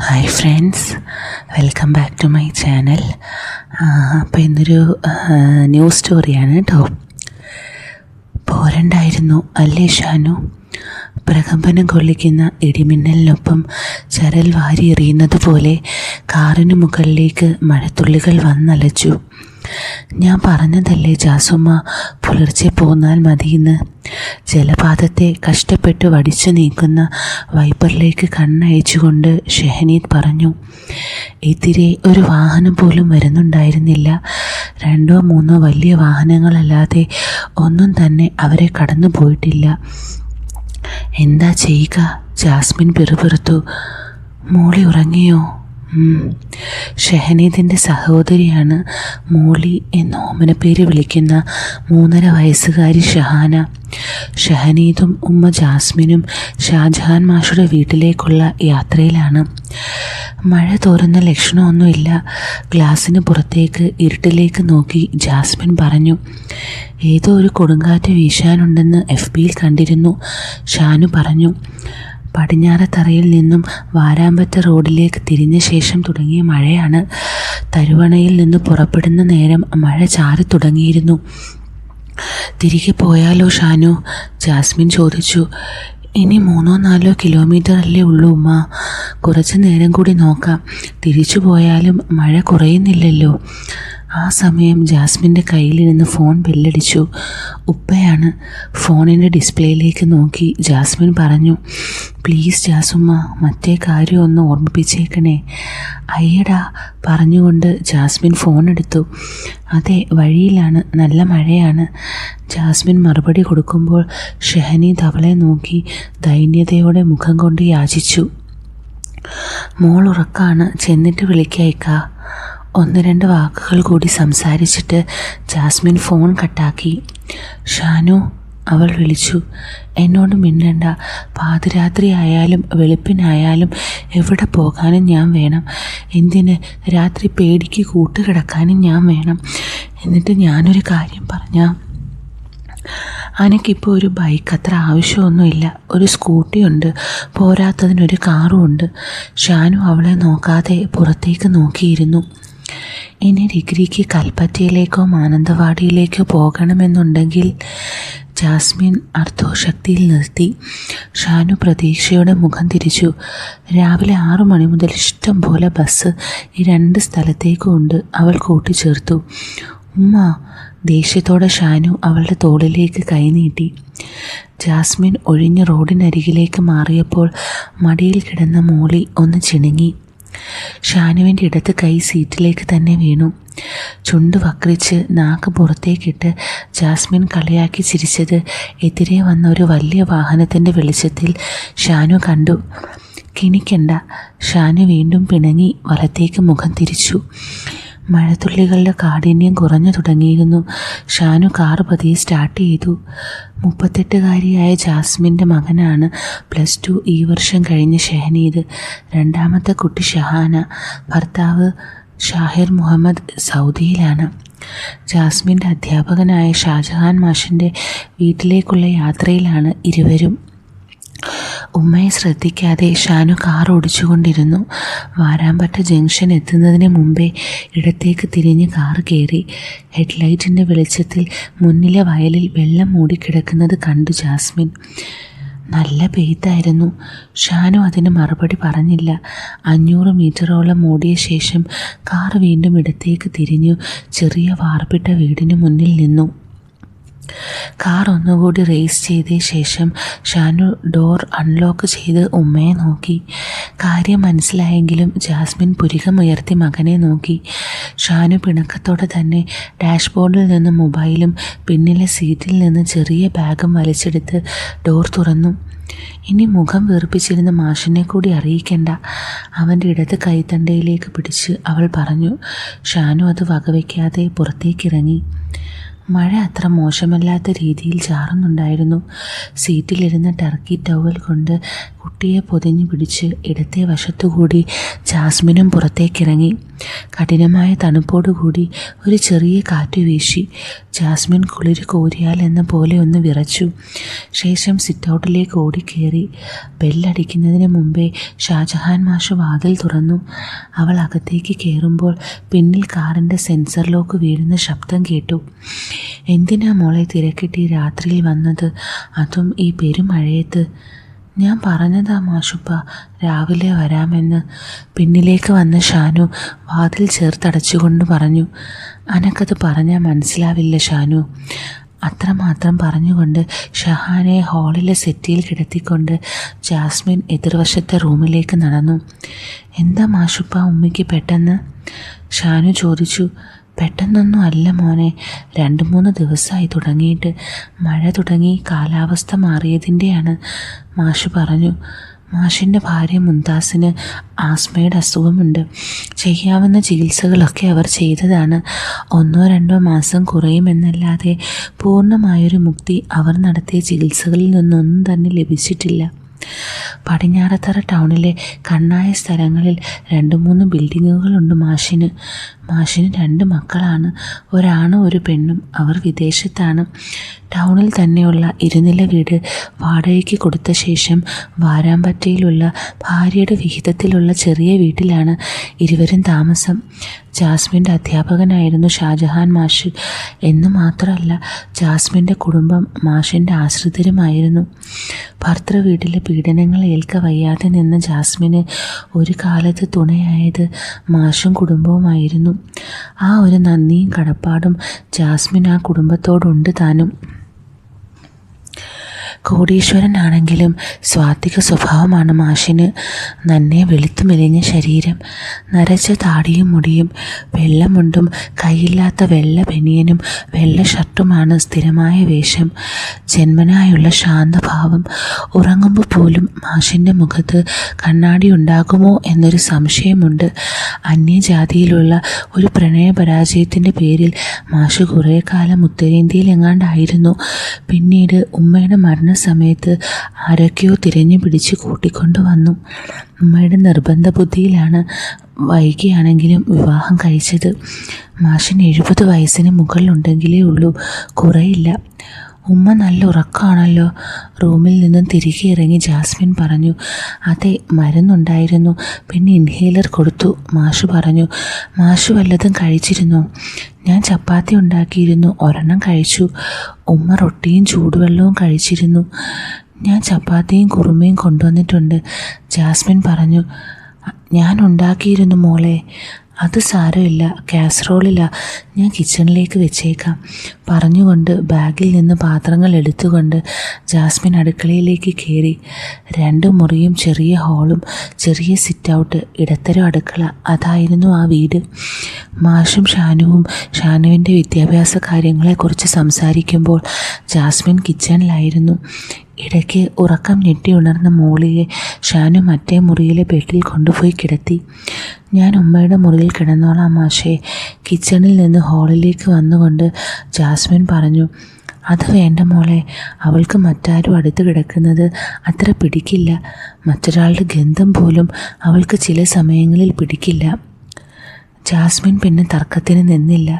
Hi friends, welcome back to my channel. അപ്പോൾ ഇന്നൊരു news സ്റ്റോറിയാണ് കേട്ടോ. പോരണ്ടായിരുന്നു അല്ലേ ഷാനു? പ്രകമ്പനം കൊള്ളിക്കുന്ന ഇടിമിന്നലിനൊപ്പം ചരൽ വാരി എറിയുന്നത് പോലെ കാറിന് മുകളിലേക്ക് മഴത്തുള്ളികൾ വന്നലച്ചു. ഞാൻ പറഞ്ഞതല്ലേ ജാസുമ്മ, പുലർച്ചെ പോന്നാൽ മതിയെന്ന്. ജലപാതത്തെ കഷ്ടപ്പെട്ട് വടിച്ചു നീക്കുന്ന വൈപ്പറിലേക്ക് കണ്ണയച്ചുകൊണ്ട് ഷെഹനീദ് പറഞ്ഞു. എതിരെ ഒരു വാഹനം പോലും വരുന്നുണ്ടായിരുന്നില്ല. 2-3 വലിയ വാഹനങ്ങളല്ലാതെ ഒന്നും തന്നെ അവരെ കടന്നു പോയിട്ടില്ല. എന്താ ചെയ്യുക? ജാസ്മിൻ പിറുപിറുത്തു. മോളി ഉറങ്ങിയോ? ഷെഹനീദിൻ്റെ സഹോദരിയാണ് മോളി എന്ന് ഓമനപ്പേര് വിളിക്കുന്ന 3.5 വയസ്സുകാരി ഷഹാന. ഷഹനീദും ഉമ്മ ജാസ്മിനും ഷാജഹാൻ മാഷുടെ വീട്ടിലേക്കുള്ള യാത്രയിലാണ്. മഴ തോരുന്ന ലക്ഷണമൊന്നുമില്ല. ഗ്ലാസിന് പുറത്തേക്ക് ഇരുട്ടിലേക്ക് നോക്കി ജാസ്മിൻ പറഞ്ഞു. ഏതോ ഒരു കൊടുങ്കാറ്റ് വീശാനുണ്ടെന്ന് FBയിൽ കണ്ടിരുന്നു, ഷാനു പറഞ്ഞു. പടിഞ്ഞാറത്തറയിൽ നിന്നും വാരാമ്പറ്റ റോഡിലേക്ക് തിരിഞ്ഞ ശേഷം തുടങ്ങിയ മഴയാണ്. തരുവണയിൽ നിന്ന് പുറപ്പെടുന്ന നേരം മഴ ചാറി തുടങ്ങിയിരുന്നു. തിരികെ പോയാലോ ഷാനു? ജാസ്മിൻ ചോദിച്ചു. ഇനി 3-4 കിലോമീറ്റർ അല്ലേ ഉള്ളൂ ഉമ്മ. കുറച്ച് നേരം കൂടി നോക്കാം. തിരിച്ചു പോയാലും മഴ കുറയുന്നില്ലല്ലോ. ആ സമയം ജാസ്മിൻ്റെ കയ്യിലിരുന്ന് ഫോൺ ബെല്ലടിച്ചു. ഉപ്പയാണ്. ഫോണിൻ്റെ ഡിസ്പ്ലേയിലേക്ക് നോക്കി ജാസ്മിൻ പറഞ്ഞു. പ്ലീസ് ജാസുമ്മ, മറ്റേ കാര്യം ഒന്ന് ഓർമ്മിപ്പിച്ചേക്കണേ. അയ്യടാ പറഞ്ഞുകൊണ്ട് ജാസ്മിൻ ഫോൺ എടുത്തു. അതെ, വഴിയിലാണ്, നല്ല മഴയാണ്. ജാസ്മിൻ മറുപടി കൊടുക്കുമ്പോൾ ഷെഹനീദ് അവളെ നോക്കി ദൈന്യതയോടെ മുഖം കൊണ്ട് യാചിച്ചു. മോൾ ഉറക്കാണ്, ചെന്നിട്ട് വിളിക്കയക്കാ. 1-2 വാക്കുകൾ കൂടി സംസാരിച്ചിട്ട് ജാസ്മിൻ ഫോൺ കട്ടാക്കി. ഷാനു, അവൾ വിളിച്ചു. എന്നോട് മിണ്ടണ്ട. പാതിരാത്രി ആയാലും വെളുപ്പിനായാലും എവിടെ പോകാനും ഞാൻ വേണം. എന്തിന്? രാത്രി പേടിക്ക് കൂട്ടുകിടക്കാനും ഞാൻ വേണം. എന്നിട്ട് ഞാനൊരു കാര്യം പറഞ്ഞാൽ, എനിക്കിപ്പോൾ ഒരു ബൈക്ക് അത്ര ആവശ്യമൊന്നുമില്ല. ഒരു സ്കൂട്ടിയുണ്ട്, പോരാത്തതിനൊരു കാറുമുണ്ട്. ഷാനു അവളെ നോക്കാതെ പുറത്തേക്ക് നോക്കിയിരുന്നു. ഇനി ഡിഗ്രിക്ക് കൽപ്പറ്റയിലേക്കോ മാനന്തവാടിയിലേക്കോ പോകണമെന്നുണ്ടെങ്കിൽ ജാസ്മിൻ അർദ്ധശക്തിയിൽ നിർത്തി. ഷാനു പ്രതീക്ഷയോടെ മുഖം തിരിച്ചു. രാവിലെ 6 മണി മുതൽ ഇഷ്ടം പോലെ ബസ് ഈ 2 സ്ഥലത്തേക്കും ഉണ്ട്, അവൾ കൂട്ടിച്ചേർത്തു. ഉമ്മ, ദേഷ്യത്തോടെ ഷാനു അവളുടെ തോളിലേക്ക് കൈനീട്ടി. ജാസ്മിൻ ഒഴിഞ്ഞ റോഡിനരികിലേക്ക് മാറിയപ്പോൾ മടിയിൽ കിടന്ന മോളി ഒന്ന് ചിണുങ്ങി. ഷാനുവിൻ്റെ ഇടത്ത് കൈ സീറ്റിലേക്ക് തന്നെ വീണു. ചുണ്ട് വക്രിച്ച് നാക്ക് പുറത്തേക്കിട്ട് ജാസ്മിൻ കളിയാക്കി ചിരിച്ചത് എതിരെ വന്ന ഒരു വലിയ വാഹനത്തിൻ്റെ വെളിച്ചത്തിൽ ഷാനു കണ്ടു. കിണിക്കണ്ട. ഷാനു വീണ്ടും പിണങ്ങി വലത്തേക്ക് മുഖം തിരിച്ചു. മഴത്തുള്ളികളുടെ കാഠിന്യം കുറഞ്ഞു തുടങ്ങിയിരുന്നു. ഷാനു കാർ പതിയെ സ്റ്റാർട്ട് ചെയ്തു. 38-കാരിയായ ജാസ്മിൻ്റെ മകനാണ് +2 ഈ വർഷം കഴിഞ്ഞ ഷെഹനീദ്. 2ാമത്തെ കുട്ടി ഷഹാന. ഭർത്താവ് ഷാഹിർ മുഹമ്മദ് സൗദിയിലാണ്. ജാസ്മിൻ്റെ അധ്യാപകനായ ഷാജഹാൻ മാഷിൻ്റെ വീട്ടിലേക്കുള്ള യാത്രയിലാണ് ഇരുവരും. ഉമ്മയെ ശ്രദ്ധിക്കാതെ ഷാനു കാർ ഓടിച്ചുകൊണ്ടിരുന്നു. വാരാമ്പറ്റ ജംഗ്ഷൻ എത്തുന്നതിന് മുമ്പേ ഇടത്തേക്ക് തിരിഞ്ഞ് കാർ കയറി. ഹെഡ്ലൈറ്റിൻ്റെ വെളിച്ചത്തിൽ മുന്നിലെ വയലിൽ വെള്ളം മൂടിക്കിടക്കുന്നത് കണ്ടു ജാസ്മിൻ. നല്ല പെയ്ത്തായിരുന്നു. ഷാനു അതിന് മറുപടി പറഞ്ഞില്ല. 500 മീറ്ററോളം ഓടിയ ശേഷം കാർ വീണ്ടും ഇടത്തേക്ക് തിരിഞ്ഞു ചെറിയ വാർപ്പിട്ട വീടിന് മുന്നിൽ നിന്നു. കാർ ഒന്നുകൂടി റേസ് ചെയ്ത ശേഷം ഷാനു ഡോർ അൺലോക്ക് ചെയ്ത് ഉമ്മയെ നോക്കി. കാര്യം മനസ്സിലായെങ്കിലും ജാസ്മിൻ പുരികമുയർത്തി മകനെ നോക്കി. ഷാനു പിണക്കത്തോടെ തന്നെ ഡാഷ്ബോർഡിൽ നിന്ന് മൊബൈലും പിന്നിലെ സീറ്റിൽ നിന്ന് ചെറിയ ബാഗും വലിച്ചെടുത്ത് ഡോർ തുറന്നു. ഇനി മുഖം വീർപ്പിച്ചിരുന്ന മാഷിനെ കൂടി അറിയിക്കണ്ട, അവൻ്റെ ഇടത് കൈത്തണ്ടയിലേക്ക് പിടിച്ച് അവൾ പറഞ്ഞു. ഷാനു അത് വകവയ്ക്കാതെ പുറത്തേക്കിറങ്ങി. മഴ അത്ര മോശമല്ലാത്ത രീതിയിൽ ചാറുന്നുണ്ടായിരുന്നു. സീറ്റിലിരുന്ന ടർക്കി ടവൽ കൊണ്ട് കുട്ടിയെ പൊതിഞ്ഞു പിടിച്ച് ഇടത്തെ വശത്തുകൂടി ജാസ്മിനും പുറത്തേക്കിറങ്ങി. കഠിനമായ തണുപ്പോടുകൂടി ഒരു ചെറിയ കാറ്റ് വീശി. ജാസ്മിൻ കുളിര് കോരിയാൽ എന്ന പോലെ ഒന്ന് വിറച്ചു. ശേഷം സിറ്റൗട്ടിലേക്ക് ഓടിക്കേറി. ബെല്ലടിക്കുന്നതിന് മുമ്പേ ഷാജഹാൻ മാഷ് വാതിൽ തുറന്നു. അവൾ അകത്തേക്ക് കയറുമ്പോൾ പിന്നിൽ കാറിൻ്റെ സെൻസർ ലോക്ക് വീഴുന്ന ശബ്ദം കേട്ടു. എന്തിനാ മോളെ തിരക്കിട്ട് ഈ രാത്രിയിൽ വന്നത്, അതും ഈ പെരുമഴയത്ത്? ഞാൻ പറഞ്ഞതാ മാഷുപ്പ, രാവിലെ വരാമെന്ന്. പിന്നിലേക്ക് വന്ന ഷാനു വാതിൽ ചേർത്തടച്ചുകൊണ്ട് പറഞ്ഞു. അനക്കത് പറഞ്ഞാൽ മനസ്സിലാവില്ല ഷാനു. അത്രമാത്രം പറഞ്ഞുകൊണ്ട് ഷഹാനെ ഹാളിലെ സെറ്റിയിൽ കിടത്തിക്കൊണ്ട് ജാസ്മിൻ എതിർവശത്തെ റൂമിലേക്ക് നടന്നു. എന്താ മാഷുപ്പ ഉമ്മയ്ക്ക് പെട്ടെന്ന്? ഷാനു ചോദിച്ചു. പെട്ടെന്നൊന്നും അല്ല മോനെ, 2-3 ദിവസമായി തുടങ്ങിയിട്ട്. മഴ തുടങ്ങി കാലാവസ്ഥ മാറിയതിൻ്റെയാണ്, മാഷ് പറഞ്ഞു. മാഷിൻ്റെ ഭാര്യ മുംതാസിന് ആസ്മയുടെ അസുഖമുണ്ട്. ചെയ്യാവുന്ന ചികിത്സകളൊക്കെ അവർ ചെയ്തതാണ്. 1-2 മാസം കുറയുമെന്നല്ലാതെ പൂർണ്ണമായൊരു മുക്തി അവർ നടത്തിയ ചികിത്സകളിൽ നിന്നൊന്നും തന്നെ ലഭിച്ചിട്ടില്ല. പടിഞ്ഞാറത്തറ ടൗണിലെ കണ്ണായ സ്ഥലങ്ങളിൽ 2-3 ബിൽഡിങ്ങുകളുണ്ട് മാഷിന്. 2 മക്കളാണ്, ഒരാണും ഒരു പെണ്ണും. അവർ വിദേശത്താണ്. ടൗണിൽ തന്നെയുള്ള ഇരുനില വീട് വാടകയ്ക്ക് കൊടുത്ത ശേഷം വാരാമ്പറ്റയിലുള്ള ഭാര്യയുടെ വിഹിതത്തിലുള്ള ചെറിയ വീട്ടിലാണ് ഇരുവരും താമസം. ജാസ്മിൻ്റെ അധ്യാപകനായിരുന്നു ഷാജഹാൻ മാഷ്. എന്ന് മാത്രമല്ല, ജാസ്മിൻ്റെ കുടുംബം മാഷിൻ്റെ ആശ്രിതരുമായിരുന്നു. ഭർത്തൃ വീട്ടിലെ പീഡനങ്ങൾ ഏൽക്ക വയ്യാതെ നിന്ന ജാസ്മിന് ഒരു കാലത്ത് തുണയായത് മാഷും കുടുംബവുമായിരുന്നു. ആ ഒരു നന്ദിയും കടപ്പാടും ജാസ്മിൻ ആ കുടുംബത്തോടുണ്ട് താനും. കോടീശ്വരനാണെങ്കിലും സ്വാത്വിക സ്വഭാവമാണ് മാഷിന്. നന്നെ വെളുത്തു മെലിഞ്ഞ ശരീരം, നരച്ച താടിയും മുടിയും, വെള്ളമുണ്ടും കൈയില്ലാത്ത വെള്ള ബനിയനും വെള്ള ഷർട്ടുമാണ് സ്ഥിരമായ വേഷം. ജന്മനായുള്ള ശാന്തഭാവം. ഉറങ്ങുമ്പോൾ പോലും മാഷിൻ്റെ മുഖത്ത് കണ്ണാടി ഉണ്ടാകുമോ എന്നൊരു സംശയമുണ്ട്. അന്യജാതിയിലുള്ള ഒരു പ്രണയപരാജയത്തിൻ്റെ പേരിൽ മാഷ് കുറേ കാലം ഉത്തരേന്ത്യയിലെങ്ങാണ്ടായിരുന്നു. പിന്നീട് ഉമ്മയുടെ സമയത്ത് ആരൊക്കെയോ തിരഞ്ഞു പിടിച്ച് കൂട്ടിക്കൊണ്ടുവന്നു. ഉമ്മയുടെ നിർബന്ധ ബുദ്ധിയിലാണ് വൈകിയാണെങ്കിലും വിവാഹം കഴിച്ചത്. മാഷിന് 70 വയസ്സിന് മുകളിലുണ്ടെങ്കിലേ ഉള്ളൂ, കുറയില്ല. ഉമ്മ നല്ല ഉറക്കമാണല്ലോ. റൂമിൽ നിന്നും തിരികെ ഇറങ്ങി ജാസ്മിൻ പറഞ്ഞു. അതെ, മരുന്നുണ്ടായിരുന്നു, പിന്നെ ഇൻഹേലർ കൊടുത്തു, മാഷ് പറഞ്ഞു. മാഷ് വല്ലതും കഴിച്ചിരുന്നോ? ഞാൻ ചപ്പാത്തി ഉണ്ടാക്കിയിരുന്നു, ഒരെണ്ണം കഴിച്ചു. ഉമ്മ റൊട്ടിയും ചൂടുവെള്ളവും കഴിച്ചിരുന്നു. ഞാൻ ചപ്പാത്തിയും കുറുമയും കൊണ്ടുവന്നിട്ടുണ്ട്, ജാസ്മിൻ പറഞ്ഞു. ഞാൻ ഉണ്ടാക്കിയിരുന്നു മോളെ. അത് സാരമില്ല, കാസറോളിലാ, ഞാൻ കിച്ചണിലേക്ക് വെച്ചേക്കാം, പറഞ്ഞുകൊണ്ട് ബാഗിൽ നിന്ന് പാത്രങ്ങൾ എടുത്തുകൊണ്ട് ജാസ്മിൻ അടുക്കളയിലേക്ക് കയറി. 2 മുറിയും ചെറിയ ഹാളും ചെറിയ സിറ്റൗട്ട്, ഇടത്തരം അടുക്കള, അതായിരുന്നു ആ വീട്. മാഷും ഷാനുവും ഷാനുവിൻ്റെ വിദ്യാഭ്യാസ കാര്യങ്ങളെക്കുറിച്ച് സംസാരിക്കുമ്പോൾ ജാസ്മിൻ കിച്ചണിലായിരുന്നു. ഇടയ്ക്ക് ഉറക്കം ഞെട്ടി ഉണർന്ന മോളിയെ ഷാനു മറ്റേ മുറിയിലെ ബെഡിൽ കൊണ്ടുപോയി കിടത്തി. ഞാൻ ഉമ്മയുടെ മുറിയിൽ കിടന്നോളാം മാഷേ, കിച്ചണിൽ നിന്ന് ഹാളിലേക്ക് വന്നുകൊണ്ട് ജാസ്മിൻ പറഞ്ഞു. അത് വേണ്ട മോളെ, അവൾക്ക് മറ്റാരും അടുത്ത് കിടക്കുന്നത് അത്ര പിടിക്കില്ല. മറ്റൊരാളുടെ ഗന്ധം പോലും അവൾക്ക് ചില സമയങ്ങളിൽ പിടിക്കില്ല. ജാസ്മിൻ പിന്നെ തർക്കത്തിന് നിന്നില്ല.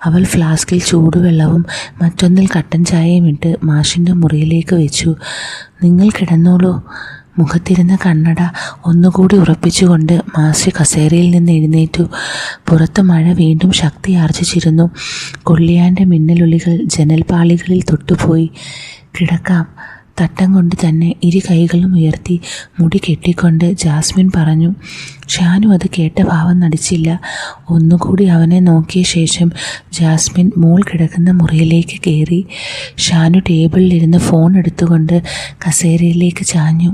അവൾ ഫ്ലാസ്കിൽ ചൂടുവെള്ളവും മറ്റൊന്നിൽ കട്ടൻ ചായയും ഇട്ട് മാഷിൻ്റെ മുറിയിലേക്ക് വെച്ചു. നിങ്ങൾ കിടന്നോളൂ. മുഖത്തിരുന്ന കണ്ണട ഒന്നുകൂടി ഉറപ്പിച്ചുകൊണ്ട് മാഷ് കസേരയിൽ നിന്ന് എഴുന്നേറ്റു. പുറത്ത് മഴ വീണ്ടും ശക്തി ആർജിച്ചിരുന്നു. കൊള്ളിയാൻ്റെ മിന്നലുള്ളികൾ ജനൽപാളികളിൽ തൊട്ടുപോയി. കിടക്കാം. തട്ടം കൊണ്ട് തന്നെ 2 കൈകളും ഉയർത്തി മുടി കെട്ടിക്കൊണ്ട് ജാസ്മിൻ പറഞ്ഞു. ഷാനു അത് കേട്ട ഭാവം നടിച്ചില്ല. ഒന്നുകൂടി അവനെ നോക്കിയ ശേഷം ജാസ്മിൻ മോൾ കിടക്കുന്ന മുറിയിലേക്ക് കയറി. ഷാനു ടേബിളിലിരുന്ന് ഫോൺ എടുത്തുകൊണ്ട് കസേരയിലേക്ക് ചാഞ്ഞു.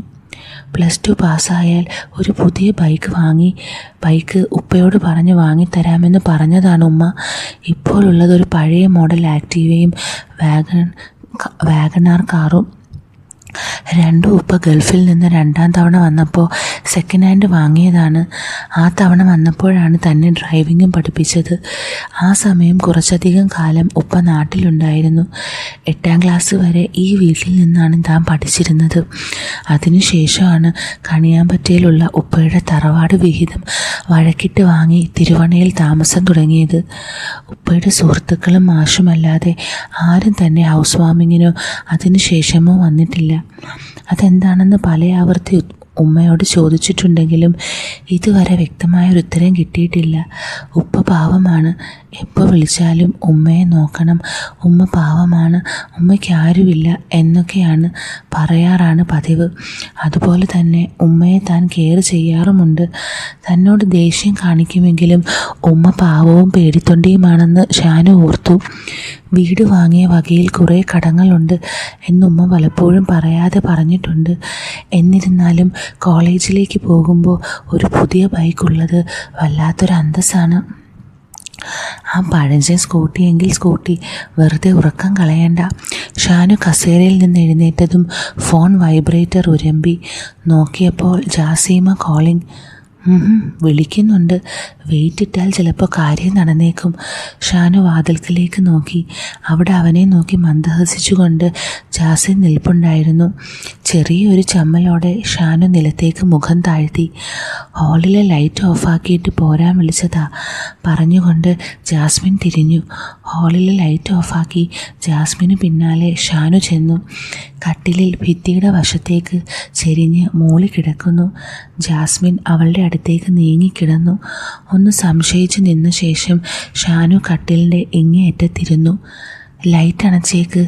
+2 പാസ്സായാൽ ഒരു പുതിയ ബൈക്ക് ഉപ്പയോട് പറഞ്ഞ് വാങ്ങിത്തരാമെന്ന് പറഞ്ഞതാണ് ഉമ്മ. ഇപ്പോഴുള്ളതൊരു പഴയ മോഡൽ ആക്റ്റീവയും വാഗണാർ കാറും. രണ്ടും ഉപ്പ ഗൾഫിൽ നിന്ന് 2ാം തവണ വന്നപ്പോൾ സെക്കൻഡ് ഹാൻഡ് വാങ്ങിയതാണ്. ആ തവണ വന്നപ്പോഴാണ് തന്നെ ഡ്രൈവിങ്ങും പഠിപ്പിച്ചത്. ആ സമയം കുറച്ചധികം കാലം ഉപ്പ നാട്ടിലുണ്ടായിരുന്നു. 8ാം ക്ലാസ് വരെ ഈ വീട്ടിൽ നിന്നാണ് താൻ പഠിച്ചിരുന്നത്. അതിനുശേഷമാണ് കണിയാമ്പറ്റയിലുള്ള ഉപ്പയുടെ തറവാട് വിഹിതം വഴക്കിട്ട് വാങ്ങി തിരുവണ്ണയിൽ താമസം തുടങ്ങിയത്. ഉപ്പയുടെ സുഹൃത്തുക്കളും മാഷുമല്ലാതെ ആരും തന്നെ ഹൗസ് വാമിങ്ങിനോ അതിനുശേഷമോ വന്നിട്ടില്ല. അതെന്താണെന്ന് പല ആവർത്തി ഉമ്മയോട് ചോദിച്ചിട്ടുണ്ടെങ്കിലും ഇതുവരെ വ്യക്തമായൊരു ഉത്തരം കിട്ടിയിട്ടില്ല. ഉപ്പ പാവമാണ്, എപ്പോൾ വിളിച്ചാലും ഉമ്മയെ നോക്കണം, ഉമ്മ പാവമാണ്, ഉമ്മയ്ക്ക് ആരുമില്ല എന്നൊക്കെയാണ് പറയാറാണ് പതിവ്. അതുപോലെ തന്നെ ഉമ്മയെ താൻ കെയർ ചെയ്യാറുമുണ്ട്. തന്നോട് ദേഷ്യം കാണിക്കുമെങ്കിലും ഉമ്മ പാവവും പേടിത്തൊണ്ടിയുമാണെന്ന് ഷാനു ഓർത്തു. വീട് വാങ്ങിയ വകയിൽ കുറേ കടങ്ങളുണ്ട് എന്നുമ്മ പലപ്പോഴും പറയാതെ പറഞ്ഞിട്ടുണ്ട്. എന്നിരുന്നാലും കോളേജിലേക്ക് പോകുമ്പോൾ ഒരു പുതിയ ബൈക്കുള്ളത് വല്ലാത്തൊരു അന്തസ്സാണ്. ആ പഴഞ്ചൻ സ്കൂട്ടിയെങ്കിൽ സ്കൂട്ടി, വെറുതെ ഉറക്കം കളയണ്ട. ഷാനു കസേരയിൽ നിന്ന് എഴുന്നേറ്റതും ഫോൺ വൈബ്രേറ്റർ ഉരമ്പി. നോക്കിയപ്പോൾ ജാസീമ കോളിംഗ്. വിളിക്കുന്നുണ്ട്. വെയിറ്റ് ഇട്ടാൽ ചിലപ്പോൾ കാര്യം നടന്നേക്കും. ഷാനു വാതിൽക്കലേക്ക് നോക്കി. അവിടെ അവനെ നോക്കി മന്ദഹസിച്ചുകൊണ്ട് ജാസിം നിൽപ്പുണ്ടായിരുന്നു. ചെറിയൊരു ചമ്മലോടെ ഷാനു നിലത്തേക്ക് മുഖം താഴ്ത്തി. ഹാളിലെ ലൈറ്റ് ഓഫാക്കിയിട്ട് പോരാൻ വിളിച്ചതാ പറഞ്ഞുകൊണ്ട് ജാസ്മിൻ തിരിഞ്ഞു. ഹാളിലെ ലൈറ്റ് ഓഫാക്കി ജാസ്മിന് പിന്നാലെ ഷാനു ചെന്നു. കട്ടിലിൽ ഭിത്തിയുടെ വശത്തേക്ക് ചെരിഞ്ഞ് മൂളി കിടക്കുന്നു. ജാസ്മിൻ അവളുടെ അടുത്തേക്ക് നീങ്ങിക്കിടന്നു. ഒന്ന് സംശയിച്ചു നിന്ന ശേഷം ഷാനു കട്ടിലിൻ്റെ ഇങ്ങേയറ്റത്തിരുന്നു. ലൈറ്റ് അണച്ചേക്ക്.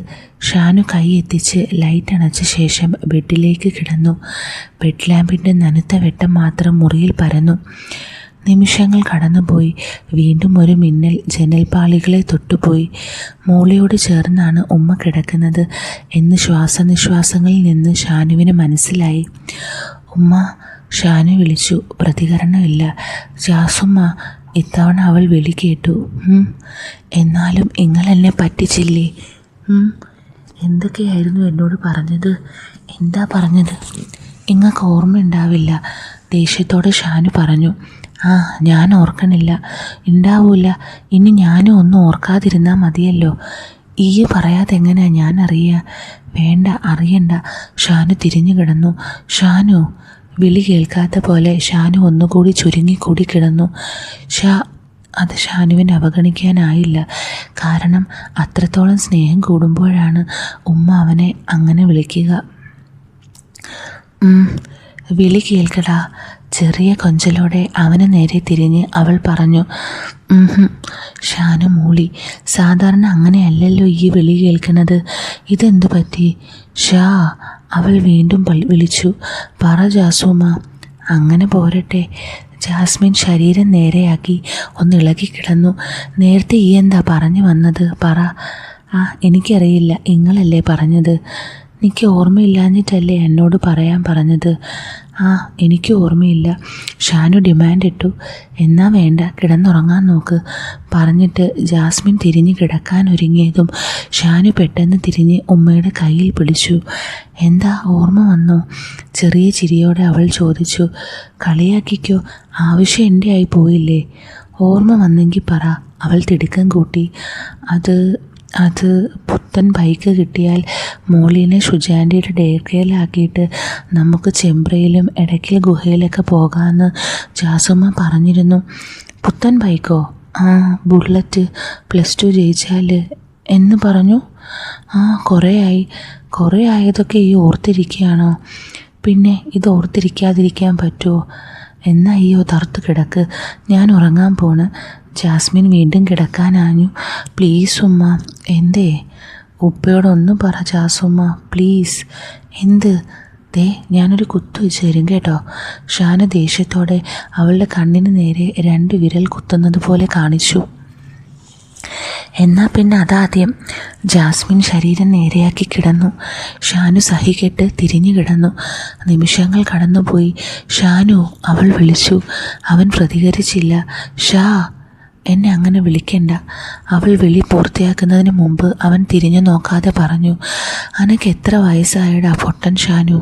ഷാനു കൈ എത്തിച്ച് ലൈറ്റ് അണച്ച ശേഷം ബെഡിലേക്ക് കിടന്നു. ബെഡ് ലാമ്പിൻ്റെ നനുത്ത വെട്ടം മാത്രം മുറിയിൽ പരന്നു. നിമിഷങ്ങൾ കടന്നുപോയി. വീണ്ടും ഒരു മിന്നൽ ജനൽപ്പാളികളെ തൊട്ടുപോയി. മോളിയോട് ചേർന്നാണ് ഉമ്മ കിടക്കുന്നത് എന്ന് ശ്വാസനിശ്വാസങ്ങളിൽ നിന്ന് ഷാനുവിന് മനസ്സിലായി. ഉമ്മ, ഷാനു വിളിച്ചു. പ്രതികരണമില്ല. ജാസുമ്മ, ഇത്തവണ അവൾ വിളി കേട്ടു. എന്നാലും ഇങ്ങളെന്നെ പറ്റിച്ചില്ലേ? എന്തൊക്കെയായിരുന്നു എന്നോട് പറഞ്ഞത്? എന്താ പറഞ്ഞത്? ഇങ്ങൾക്ക് ഓർമ്മയുണ്ടാവില്ല, ദേഷ്യത്തോടെ ഷാനു പറഞ്ഞു. ഞാൻ ഓർക്കണില്ല. ഉണ്ടാവൂല. ഇനി ഞാനും ഒന്നും ഓർക്കാതിരുന്നാൽ മതിയല്ലോ. ഈ പറയാതെ എങ്ങനെയാ ഞാൻ അറിയുക? വേണ്ട, അറിയണ്ട. ഷാനു തിരിഞ്ഞു കിടന്നു. ഷാനു. വിളി കേൾക്കാത്ത പോലെ ഷാനു ഒന്നുകൂടി ചുരുങ്ങിക്കൂടി കിടന്നു. അത് ഷാനുവിനെ അവഗണിക്കാനായില്ല. കാരണം അത്രത്തോളം സ്നേഹം കൂടുമ്പോഴാണ് ഉമ്മ അവനെ അങ്ങനെ വിളിക്കുക. വിളി കേൾക്കടാ. ചെറിയ കൊഞ്ചലോടെ അവന് നേരെ തിരിഞ്ഞ് അവൾ പറഞ്ഞു. ഷാനു മൂളി. സാധാരണ അങ്ങനെയല്ലല്ലോ ഈ വിളി കേൾക്കുന്നത്. ഇതെന്തു പറ്റി? ഷാ. അവൾ വീണ്ടും വിളിച്ചു. പറ ജാസുമ്മ. അങ്ങനെ പോരട്ടെ. ജാസ്മിൻ ശരീരം നേരെയാക്കി ഒന്നിളകി കിടന്നു. നേരത്തെ ഈ എന്താ പറഞ്ഞു വന്നത്? പറ. എനിക്കറിയില്ല. നിങ്ങളല്ലേ പറഞ്ഞത്. എനിക്ക് ഓർമ്മയില്ലാഞ്ഞിട്ടല്ലേ എന്നോട് പറയാൻ പറഞ്ഞത്? എനിക്ക് ഓർമ്മയില്ല. ഷാനു ഡിമാൻഡ് ഇട്ടു. എന്നാ വേണ്ട, കിടന്നുറങ്ങാൻ നോക്ക് പറഞ്ഞിട്ട് ജാസ്മിൻ തിരിഞ്ഞ് കിടക്കാൻ ഒരുങ്ങിയതും ഷാനു പെട്ടെന്ന് തിരിഞ്ഞ് ഉമ്മയുടെ കയ്യിൽ പിടിച്ചു. എന്താ, ഓർമ്മ വന്നോ? ചെറിയ ചിരിയോടെ അവൾ ചോദിച്ചു. കളിയാക്കിക്കോ, ആവശ്യം എൻ്റെ ആയി പോയില്ലേ? ഓർമ്മ വന്നെങ്കിൽ പറ. അവൾ തിടുക്കം കൂട്ടി. അത് പുത്തൻ ബൈക്ക് കിട്ടിയാൽ മോളീനെ ഷുജാൻ്റിയുടെ ഡേ കെയറിലാക്കിയിട്ട് നമുക്ക് ചെമ്പ്രയിലും ഇടയ്ക്കൽ ഗുഹയിലൊക്കെ പോകാമെന്ന് ജാസുമ്മ പറഞ്ഞിരുന്നു. പുത്തൻ ബൈക്കോ? ബുള്ളറ്റ്. +2 ജയിച്ചാൽ എന്ന് പറഞ്ഞു. കുറേ ആയതൊക്കെ ഈ ഓർത്തിരിക്കുകയാണോ? പിന്നെ ഇത് ഓർത്തിരിക്കാതിരിക്കാൻ പറ്റുമോ? എന്നാ തറുത്ത് കിടക്ക്, ഞാൻ ഉറങ്ങാൻ പോണ്. ജാസ്മിൻ വീണ്ടും കിടക്കാനാഞ്ഞു. പ്ലീസ് ഉമ്മ. എന്തേ? ഉപ്പയോടൊന്നും പറ ജാസുമ്മ, പ്ലീസ്. എന്ത്? ഞാനൊരു കുത്തു വെച്ച് തരും കേട്ടോ. ഷാന ദേഷ്യത്തോടെ അവളുടെ കണ്ണിന് നേരെ 2 വിരൽ കുത്തുന്നത് പോലെ കാണിച്ചു. എന്നാൽ പിന്നെ അതാദ്യം. ജാസ്മിൻ ശരീരം നേരെയാക്കി കിടന്നു. ഷാനു സഹികെട്ട് തിരിഞ്ഞു കിടന്നു. നിമിഷങ്ങൾ കടന്നുപോയി. ഷാനു, അവൾ വിളിച്ചു. അവൻ പ്രതികരിച്ചില്ല. എന്നെ അങ്ങനെ വിളിക്കണ്ട. അവൾ വിളി പൂർത്തിയാക്കുന്നതിന് മുമ്പ് അവൻ തിരിഞ്ഞു നോക്കാതെ പറഞ്ഞു, അനക്ക് എത്ര വയസ്സായടാ പൊട്ടൻ ഷാനു?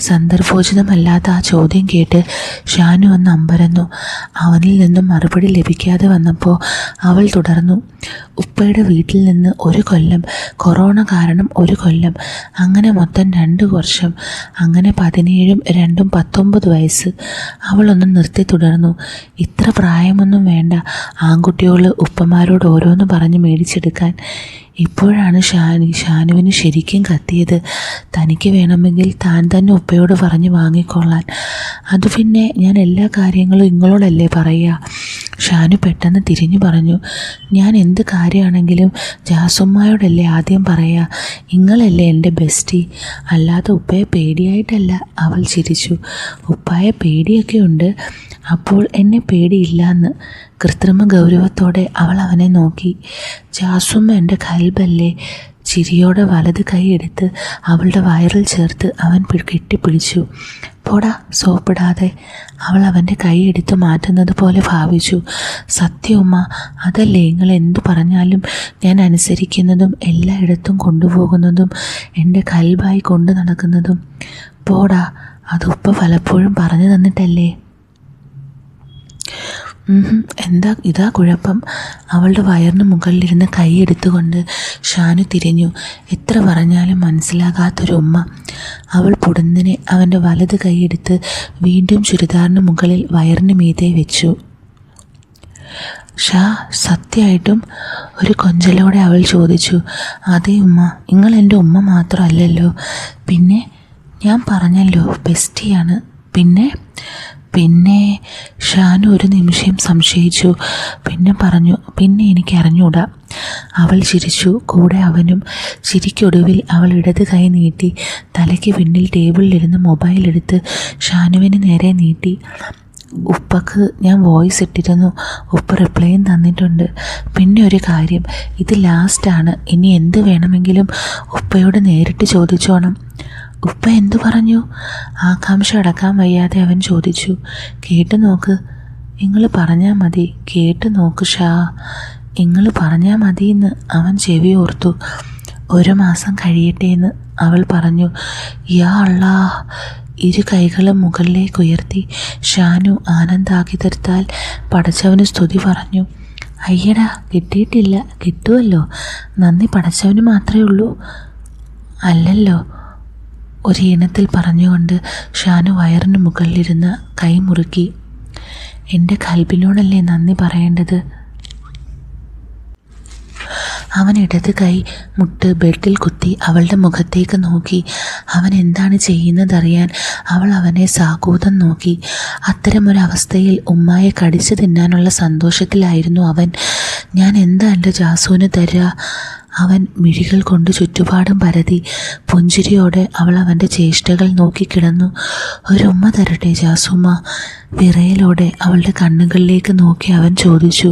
സന്ദർഭോചിതമല്ലാത്ത ആ ചോദ്യം കേട്ട് ഷാനു ഒന്ന് അമ്പരന്നു. അവനിൽ നിന്നും മറുപടി ലഭിക്കാതെ വന്നപ്പോൾ അവൾ തുടർന്നു, ഉപ്പയുടെ വീട്ടിൽ നിന്ന് 1 കൊല്ലം, കൊറോണ കാരണം 1 കൊല്ലം, അങ്ങനെ മൊത്തം 2 വർഷം, അങ്ങനെ 17ഉം 2ഉം 19 വയസ്സ്. അവളൊന്ന് നിർത്തി തുടർന്നു, ഇത്ര പ്രായമൊന്നും വേണ്ട ആൺകുട്ടികൾ ഉപ്പമാരോട് ഓരോന്ന് പറഞ്ഞ് മേടിച്ചെടുക്കാൻ. ഇപ്പോഴാണ് ഷാനുവിന് ശരിക്കും കത്തിയത്. തനിക്ക് വേണമെങ്കിൽ താൻ തന്നെ ഉപ്പയോട് പറഞ്ഞ് വാങ്ങിക്കൊള്ളാൻ. അത് പിന്നെ ഞാൻ എല്ലാ കാര്യങ്ങളും നിങ്ങളോടല്ലേ പറയുക? ഷാനു പെട്ടെന്ന് തിരിഞ്ഞു പറഞ്ഞു, ഞാൻ എന്ത് കാര്യമാണെങ്കിലും ജാസുമ്മയോടല്ലേ ആദ്യം പറയുക. നിങ്ങളല്ലേ എൻ്റെ ബെസ്റ്റി, അല്ലാതെ ഉപ്പയെ പേടിയായിട്ടല്ല. അവൾ ചിരിച്ചു. ഉപ്പായെ പേടിയൊക്കെ ഉണ്ട്, അപ്പോൾ എന്നെ പേടിയില്ലാന്ന്. കൃത്രിമ ഗൗരവത്തോടെ അവൾ അവനെ നോക്കി. ജാസുമ്മ എൻ്റെ കൽബല്ലേ? ചിരിയോടെ വലത് കൈ എടുത്ത് അവളുടെ വയറിൽ ചേർത്ത് അവൻ കെട്ടിപ്പിടിച്ചു. പോടാ സോപ്പിടാതെ. അവൾ അവൻ്റെ കൈ എടുത്ത് മാറ്റുന്നത് പോലെ ഭാവിച്ചു. സത്യവുമ്മ, അതല്ലേ നിങ്ങൾ എന്തു പറഞ്ഞാലും ഞാൻ അനുസരിക്കുന്നതും എല്ലായിടത്തും കൊണ്ടുപോകുന്നതും എൻ്റെ കൽബായി കൊണ്ടു നടക്കുന്നതും? പോടാ, അത് ഉപ്പ പലപ്പോഴും പറഞ്ഞു തന്നിട്ടല്ലേ? എന്താ ഇതാ കുഴപ്പം? അവളുടെ വയറിന് മുകളിലിരുന്ന് കൈയെടുത്തുകൊണ്ട് ഷാനു തിരിഞ്ഞു. എത്ര പറഞ്ഞാലും മനസ്സിലാകാത്തൊരു ഉമ്മ. അവൾ പൊടുന്നനെ അവൻ്റെ വലത് കൈയെടുത്ത് വീണ്ടും ചുരിദാറിന് മുകളിൽ വയറിന് മീതെ വെച്ചു. ഷാ, സത്യമായിട്ടും? ഒരു കൊഞ്ചലോടെ അവൾ ചോദിച്ചു. അതേ ഉമ്മ, നിങ്ങൾ എൻ്റെ ഉമ്മ മാത്രമല്ലല്ലോ. പിന്നെ? ഞാൻ പറഞ്ഞല്ലോ, ബെസ്റ്റിയാണ്. പിന്നെ ഷാനു ഒരു നിമിഷം സംശയിച്ചു. പിന്നെ പറഞ്ഞു, പിന്നെ എനിക്ക് അറിഞ്ഞൂടാ. അവൾ ചിരിച്ചു, കൂടെ അവനും. ചിരിക്കൊടുവിൽ അവൾ ഇടത് കൈ നീട്ടി തലയ്ക്ക് പിന്നിൽ ടേബിളിലിരുന്ന് മൊബൈൽ എടുത്ത് ഷാനുവിന് നേരെ നീട്ടി. ഉപ്പക്ക് ഞാൻ വോയിസ് ഇട്ടിരുന്നു, ഉപ്പ റിപ്ലൈയും തന്നിട്ടുണ്ട്. പിന്നെ ഒരു കാര്യം, ഇത് ലാസ്റ്റാണ്. ഇനി എന്ത് വേണമെങ്കിലും ഉപ്പയോട് നേരിട്ട് ചോദിച്ചോണം. ഉപ്പ എന്തു പറഞ്ഞു? ആകാംക്ഷ അടക്കാൻ വയ്യാതെ അവൻ ചോദിച്ചു. കേട്ടു നോക്ക്. നിങ്ങൾ പറഞ്ഞാൽ മതി. കേട്ടു നോക്ക് ഷാ, നിങ്ങൾ പറഞ്ഞാൽ മതിയെന്ന് അവൻ ചെവി ഓർത്തു. 1 മാസം കഴിയട്ടെ എന്ന് അവൾ പറഞ്ഞു. യാ അള്ളാ. 2 കൈകളും മുകളിലേക്ക് ഉയർത്തി ഷാനു ആനന്ദാകിതത്താൽ പടച്ചവന് സ്തുതി പറഞ്ഞു. അയ്യടാ, കിട്ടിയിട്ടില്ല. കിട്ടുമല്ലോ. നന്ദി പടച്ചവന് മാത്രമേ ഉള്ളൂ. അല്ലല്ലോ, ഒരീണത്തിൽ പറഞ്ഞുകൊണ്ട് ഷാനു വയറിന് മുകളിലിരുന്ന് കൈ മുറുക്കി. എൻ്റെ കൽബിനോടല്ലേ നന്ദി പറയേണ്ടത്? അവൻ ഇടത് കൈ മുട്ട് ബെഡിൽ കുത്തി അവളുടെ മുഖത്തേക്ക് നോക്കി. അവൻ എന്താണ് ചെയ്യുന്നതറിയാൻ അവൾ അവനെ സാകൂതം നോക്കി. അത്തരമൊരവസ്ഥയിൽ ഉമ്മായെ കടിച്ചു തിന്നാനുള്ള സന്തോഷത്തിലായിരുന്നു അവൻ. ഞാൻ എന്താ എൻ്റെ ജാസുവിന് തരിക? അവൻ മിഴികൾ കൊണ്ട് ചുറ്റുപാടും പരതി. പുഞ്ചിരിയോടെ അവൾ അവൻ്റെ ചേഷ്ടകൾ നോക്കിക്കിടന്നു. ഒരുമ്മ തരട്ടെ ജാസുമ്മ? വിറയലോടെ അവളുടെ കണ്ണുകളിലേക്ക് നോക്കി അവൻ ചോദിച്ചു.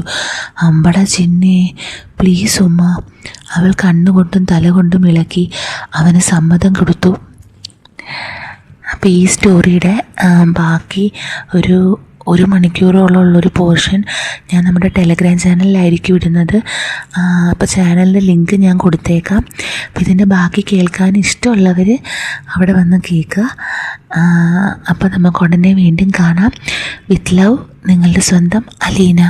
അമ്പട ചിന്നേ, പ്ലീസ് ഉമ്മ. അവൾ കണ്ണുകൊണ്ടും തലകൊണ്ടും ഇളക്കി അവന് സമ്മതം കൊടുത്തു. അപ്പോൾ ഈ സ്റ്റോറിയുടെ ബാക്കി ഒരു മണിക്കൂറോളമുള്ളൊരു പോർഷൻ ഞാൻ നമ്മുടെ ടെലഗ്രാം ചാനലിലായിരിക്കും ഇടുന്നത്. അപ്പോൾ ചാനലിൻ്റെ ലിങ്ക് ഞാൻ കൊടുത്തേക്കാം. അപ്പോൾ ഇതിൻ്റെ ബാക്കി കേൾക്കാൻ ഇഷ്ടമുള്ളവർ അവിടെ വന്ന് കേൾക്കുക. അപ്പോൾ നമുക്ക് ഉടനെ വീണ്ടും കാണാം. വിത്ത് ലവ്, നിങ്ങളുടെ സ്വന്തം അലീന.